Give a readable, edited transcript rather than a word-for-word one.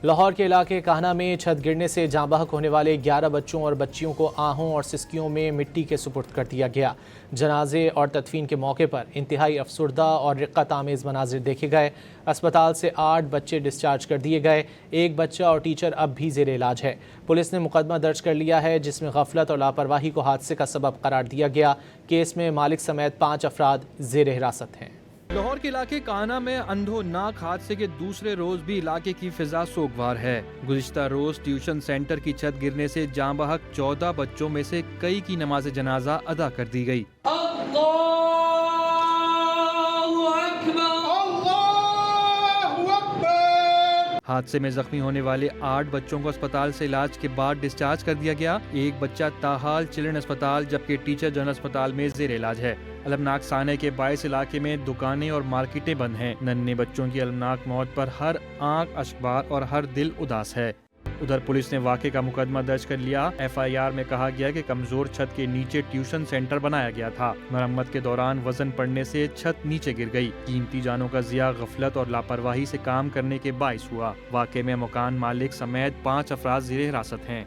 لاہور کے علاقے کاہنہ میں چھت گرنے سے جاں بحق ہونے والے 11 بچوں اور بچیوں کو آہوں اور سسکیوں میں مٹی کے سپرد کر دیا گیا۔ جنازے اور تدفین کے موقع پر انتہائی افسردہ اور رقت آمیز مناظر دیکھے گئے۔ اسپتال سے 8 بچے ڈسچارج کر دیے گئے، ایک بچہ اور ٹیچر اب بھی زیر علاج ہے۔ پولیس نے مقدمہ درج کر لیا ہے جس میں غفلت اور لاپرواہی کو حادثے کا سبب قرار دیا گیا۔ کیس میں مالک سمیت 5 افراد زیر حراست ہیں۔ لاہور کے علاقے کاہنہ میں اندھوناک حادثے کے دوسرے روز بھی علاقے کی فضا سوگوار ہے۔ گزشتہ روز ٹیوشن سینٹر کی چھت گرنے سے جاں بحق 14 بچوں میں سے کئی کی نماز جنازہ ادا کر دی گئی۔ حادثے میں زخمی ہونے والے 8 بچوں کو اسپتال سے علاج کے بعد ڈسچارج کر دیا گیا۔ ایک بچہ تاحال چلڈرن اسپتال جبکہ ٹیچر جنرل اسپتال میں زیر علاج ہے۔ المناک سانحے کے باعث علاقے میں دکانیں اور مارکیٹیں بند ہیں۔ ننھے بچوں کی المناک موت پر ہر آنکھ اشکبار اور ہر دل اداس ہے۔ ادھر پولیس نے واقعے کا مقدمہ درج کر لیا۔ FIR میں کہا گیا کہ کمزور چھت کے نیچے ٹیوشن سینٹر بنایا گیا تھا۔ مرمت کے دوران وزن پڑنے سے چھت نیچے گر گئی۔ قیمتی جانوں کا ضیاع غفلت اور لاپرواہی سے کام کرنے کے باعث ہوا۔ واقعے میں مکان مالک سمیت 5 افراد زیر حراست ہیں۔